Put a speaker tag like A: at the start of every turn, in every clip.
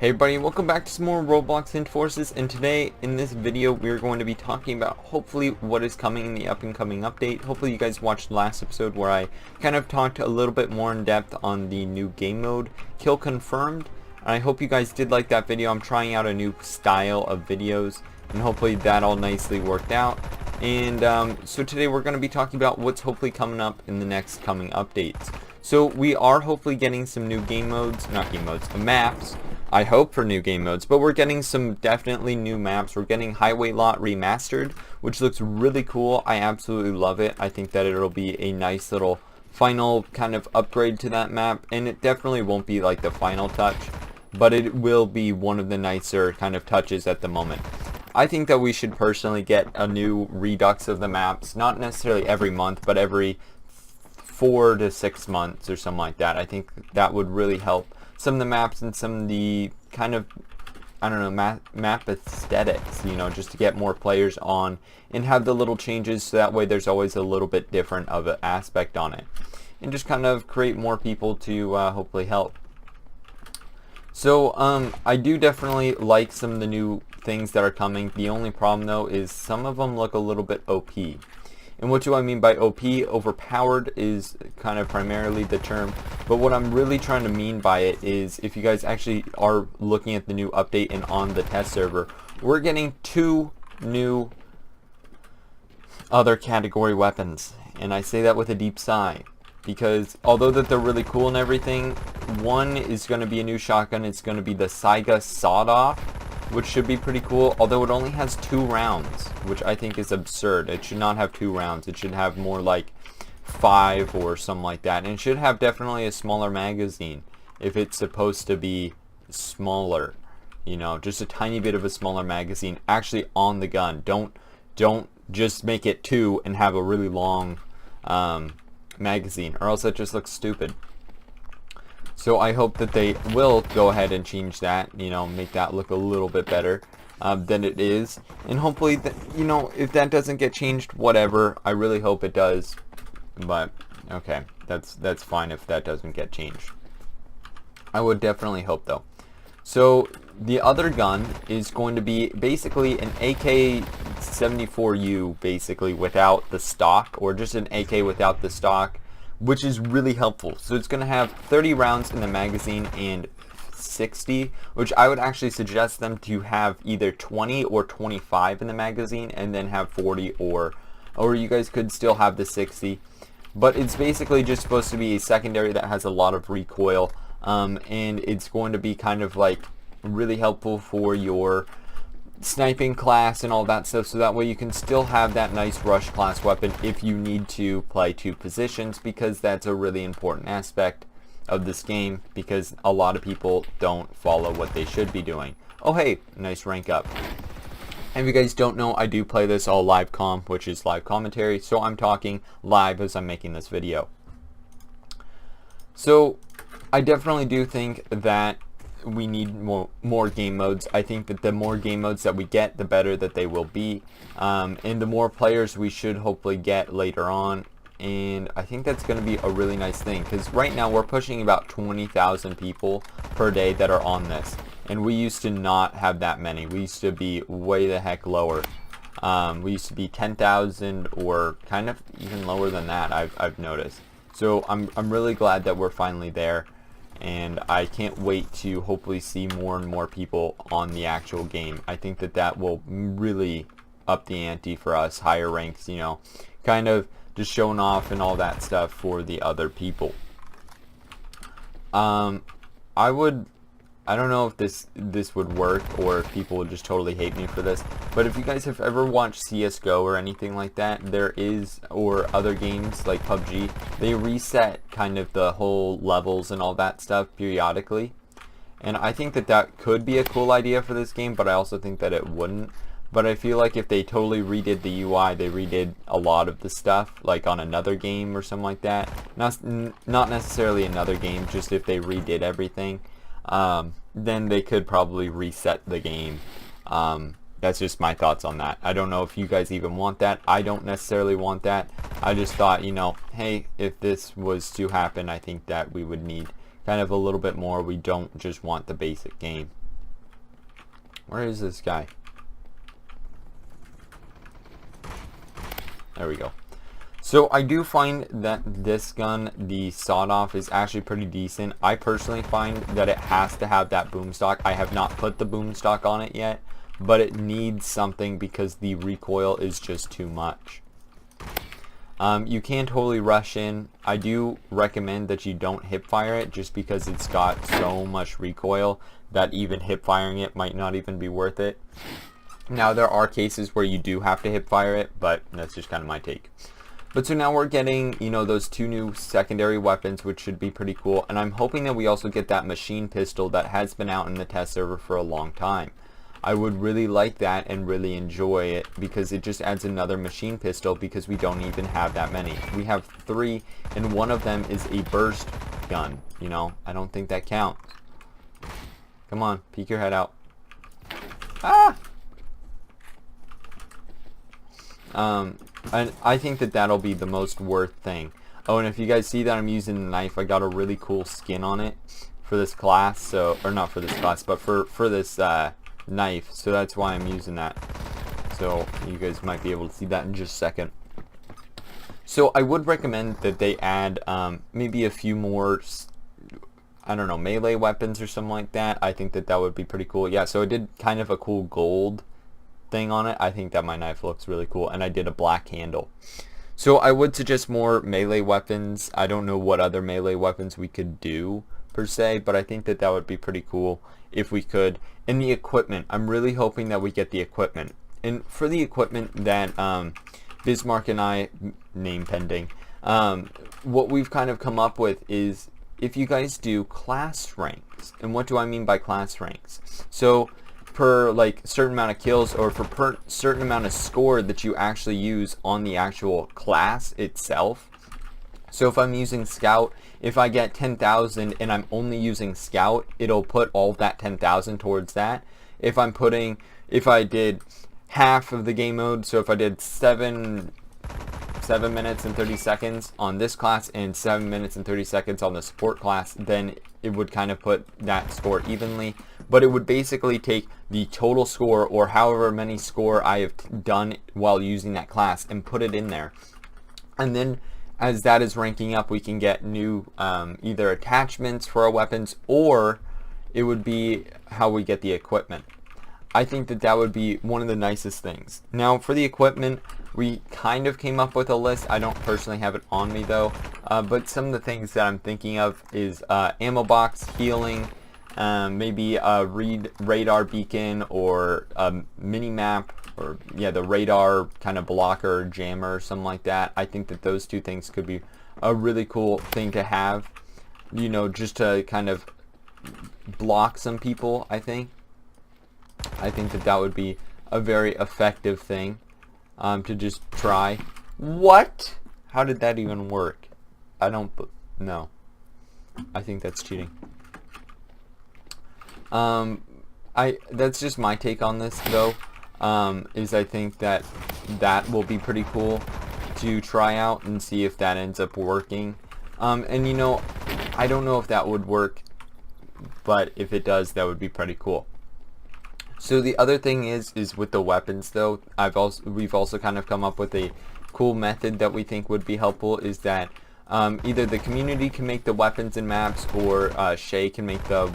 A: Hey everybody, welcome back to some more Roblox Hint Forces, and today in this video we're going to be talking about hopefully what is coming in the up and coming update. Hopefully you guys watched last episode where I kind of talked a little bit more in depth on the new game mode, Kill Confirmed, and I hope you guys did like that video. I'm trying out a new style of videos, and hopefully that all nicely worked out. And so today we're going to be talking about what's hopefully coming up in the next coming updates. So we are hopefully getting some new game modes, maps. I hope for new game modes, but we're getting some definitely new maps. We're getting Highway Lot Remastered, which looks really cool. I absolutely love it. I think that it'll be a nice little final kind of upgrade to that map, and it definitely won't be like the final touch, but it will be one of the nicer kind of touches at the moment. I think that we should personally get a new redux of the maps, not necessarily every month, but every 4 to 6 months or something like that. I think that would really help some of the maps and some of the kind of, I don't know, map aesthetics, you know, just to get more players on and have the little changes so that way there's always a little bit different of an aspect on it, and just kind of create more people to hopefully help. So I do definitely like some of the new things that are coming. The only problem though is some of them look a little bit OP. And what do I mean by OP? Overpowered is kind of primarily the term, but what I'm really trying to mean by it is if you guys actually are looking at the new update and on the test server, we're getting 2 new other category weapons. And I say that with a deep sigh, because although that they're really cool and everything, one is going to be a new shotgun. It's going to be the Saiga Sawed-Off, which should be pretty cool, although it only has 2 rounds, which I think is absurd. It should not have 2 rounds. It should have more like 5 or something like that, and it should have definitely a smaller magazine if it's supposed to be smaller, you know, just a tiny bit of a smaller magazine actually on the gun. Don't just make it 2 and have a really long magazine, or else that just looks stupid. So I hope that they will go ahead and change that, you know, make that look a little bit better than it is. And hopefully, you know, if that doesn't get changed, whatever. I really hope it does. But, okay, that's fine if that doesn't get changed. I would definitely hope, though. So the other gun is going to be basically an AK-74U, basically, without the stock, or just an AK without the stock, which is really helpful. So it's going to have 30 rounds in the magazine and 60, which I would actually suggest them to have either 20 or 25 in the magazine, and then have 40, or you guys could still have the 60. But it's basically just supposed to be a secondary that has a lot of recoil, and it's going to be kind of like really helpful for your sniping class and all that stuff, so that way you can still have that nice rush class weapon if you need to play 2 positions, because that's a really important aspect of this game, because a lot of people don't follow what they should be doing. Oh hey, nice rank up. And if you guys don't know, I do play this all live comm, which is live commentary, so I'm talking live as I'm making this video. So I definitely do think that we need more game modes. I think that the more game modes that we get, the better that they will be, and the more players we should hopefully get later on. And I think that's going to be a really nice thing, because right now we're pushing about 20,000 people per day that are on this, and we used to not have that many. We used to be way the heck lower. We used to be 10,000 or kind of even lower than that, I've noticed. So I'm really glad that we're finally there. And I can't wait to hopefully see more and more people on the actual game. I think that that will really up the ante for us, higher ranks, you know, kind of just showing off and all that stuff for the other people. I don't know if this would work, or if people would just totally hate me for this, but if you guys have ever watched CSGO or anything like that, there is, or other games like PUBG, they reset kind of the whole levels and all that stuff periodically. And I think that that could be a cool idea for this game, but I also think that it wouldn't. But I feel like if they totally redid the UI, they redid a lot of the stuff, like on another game or something like that. Not necessarily another game, just if they redid everything. Then they could probably reset the game. That's just my thoughts on that. I don't know if you guys even want that. I don't necessarily want that. I just thought, you know, hey, if this was to happen, I think that we would need kind of a little bit more. We don't just want the basic game. Where is this guy? There we go. So I do find that this gun, the sawed-off, is actually pretty decent. I personally find that it has to have that boom stock. I have not put the boom stock on it yet, but it needs something because the recoil is just too much. You can totally rush in. I do recommend that you don't hip fire it just because it's got so much recoil that even hip firing it might not even be worth it. Now there are cases where you do have to hip fire it, but that's just kind of my take. But so now we're getting, you know, those 2 new secondary weapons, which should be pretty cool. And I'm hoping that we also get that machine pistol that has been out in the test server for a long time. I would really like that and really enjoy it because it just adds another machine pistol because we don't even have that many. We have 3 and one of them is a burst gun. You know, I don't think that counts. Come on, peek your head out. Ah! And I think that that'll be the most worth thing. Oh, and if you guys see that I'm using a knife, I got a really cool skin on it for this class. So, or not for this class, but for this knife. So that's why I'm using that. So you guys might be able to see that in just a second. So I would recommend that they add maybe a few more, I don't know, melee weapons or something like that. I think that that would be pretty cool. Yeah, so it did kind of a cool gold thing on it. I think that my knife looks really cool, and I did a black handle. So I would suggest more melee weapons. I don't know what other melee weapons we could do per se, but I think that that would be pretty cool if we could. And the equipment, I'm really hoping that we get the equipment. And for the equipment that Bismarck and I, name pending, what we've kind of come up with is if you guys do class ranks. And what do I mean by class ranks? So per like certain amount of kills or for per certain amount of score that you actually use on the actual class itself. So if I'm using Scout, if I get 10,000 and I'm only using Scout, it'll put all that 10,000 towards that. If I did half of the game mode, so if I did 7 minutes and 30 seconds on this class and 7 minutes and 30 seconds on the support class, then it would kind of put that score evenly. But it would basically take the total score or however many score I have done while using that class and put it in there. And then as that is ranking up, we can get new either attachments for our weapons, or it would be how we get the equipment. I think that that would be one of the nicest things. Now for the equipment, we kind of came up with a list. I don't personally have it on me though, but some of the things that I'm thinking of is ammo box, healing, maybe a radar beacon or a mini map, or yeah, the radar kind of blocker or jammer or something like that. I think that those 2 things could be a really cool thing to have, you know, just to kind of block some people. I think that that would be a very effective thing to just try. What? How did that even work? I don't know. I think that's cheating. That's just my take on this though, is I think that that will be pretty cool to try out and see if that ends up working. And you know, I don't know if that would work, but if it does, that would be pretty cool. So the other thing is with the weapons though, we've also kind of come up with a cool method that we think would be helpful, is that either the community can make the weapons and maps, or Shay can make the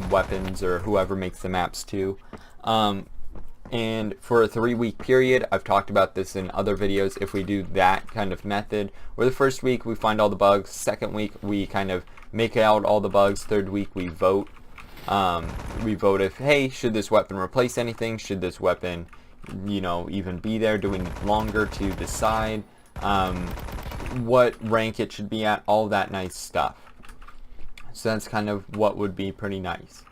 A: weapons, or whoever makes the maps too. And for a 3-week period, I've talked about this in other videos, if we do that kind of method, where the first week we find all the bugs, second week we kind of make out all the bugs, third week we vote. We vote if, hey, should this weapon replace anything? Should this weapon, you know, even be there? Do we need longer to decide what rank it should be at? All that nice stuff. So that's kind of what would be pretty nice.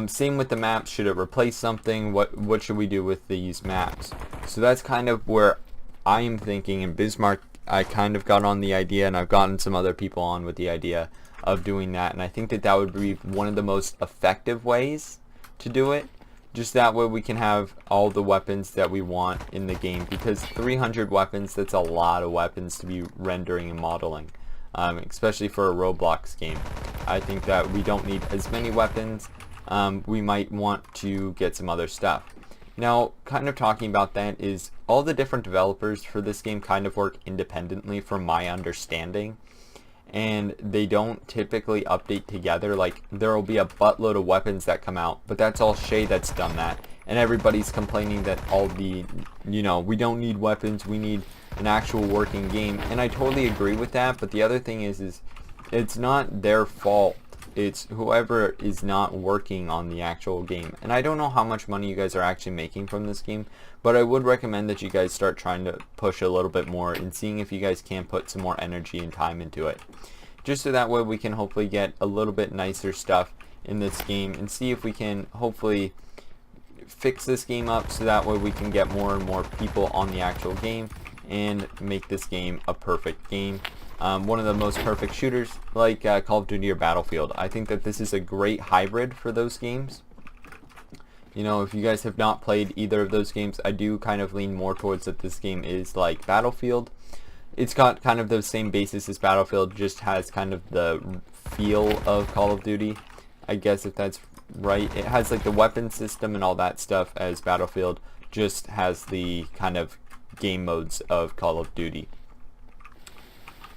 A: Same with the maps. Should it replace something? What should we do with these maps? So that's kind of where I am thinking. And Bismarck, I kind of got on the idea, and I've gotten some other people on with the idea of doing that, and I think that that would be one of the most effective ways to do it. Just that way we can have all the weapons that we want in the game, because 300 weapons, that's a lot of weapons to be rendering and modeling, especially for a Roblox game. I think that we don't need as many weapons, we might want to get some other stuff. Now, kind of talking about that is all the different developers for this game kind of work independently from my understanding, and they don't typically update together. Like, there will be a buttload of weapons that come out, but that's all Shay that's done that, and everybody's complaining that all the, we don't need weapons, we need an actual working game, and I totally agree with that. But the other thing is it's not their fault. It's whoever is not working on the actual game. And I don't know how much money you guys are actually making from this game, but I would recommend that you guys start trying to push a little bit more and seeing if you guys can put some more energy and time into it, just so that way we can hopefully get a little bit nicer stuff in this game and see if we can hopefully fix this game up so that way we can get more and more people on the actual game and make this game a perfect game. One of the most perfect shooters, like Call of Duty or Battlefield. I think that this is a great hybrid for those games. If you guys have not played either of those games, I do kind of lean more towards that this game is like Battlefield. It's got kind of the same basis as Battlefield, just has kind of the feel of Call of Duty, I guess, if that's right. It has like the weapon system and all that stuff as Battlefield, just has the kind of game modes of Call of Duty.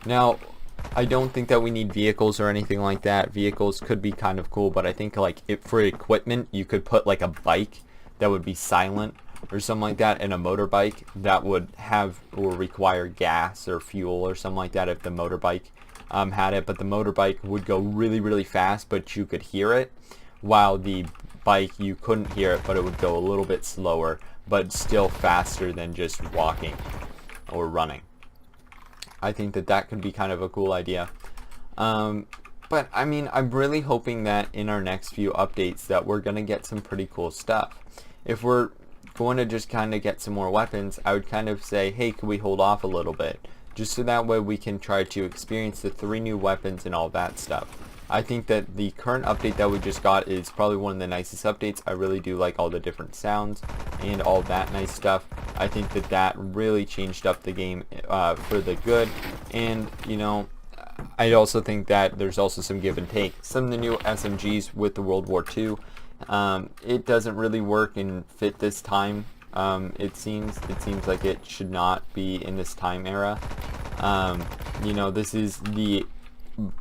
A: Now, I don't think that we need vehicles or anything like that. Vehicles could be kind of cool, but I think like for equipment, you could put like a bike that would be silent or something like that, and a motorbike that would have or require gas or fuel or something like that if the motorbike had it. But the motorbike would go really, really fast, but you could hear it, while the bike, you couldn't hear it, but it would go a little bit slower, but still faster than just walking or running. I think that that could be kind of a cool idea. But I mean, I'm really hoping that in our next few updates that we're going to get some pretty cool stuff. If we're going to just kind of get some more weapons, I would kind of say, hey, could we hold off a little bit? Just so that way we can try to experience the 3 new weapons and all that stuff. I think that the current update that we just got is probably one of the nicest updates. I really do like all the different sounds and all that nice stuff. I think that that really changed up the game for the good. And, I also think that there's also some give and take. Some of the new SMGs with the World War II, it doesn't really work and fit this time. It seems like it should not be in this time era. This is the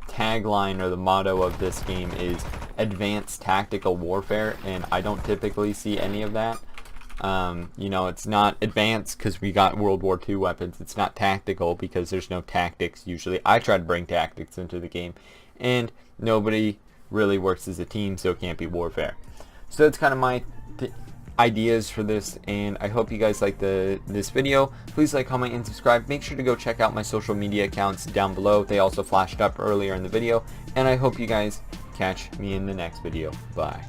A: tagline, or the motto of this game is advanced tactical warfare, and I don't typically see any of that. It's not advanced because we got World War II weapons. It's not tactical because there's no tactics usually. I try to bring tactics into the game, and nobody really works as a team, so it can't be warfare. So that's kind of my ideas for this, and I hope you guys like this video. Please like, comment, and subscribe. Make sure to go check out my social media accounts down below. They also flashed up earlier in the video, and I hope you guys catch me in the next video. Bye.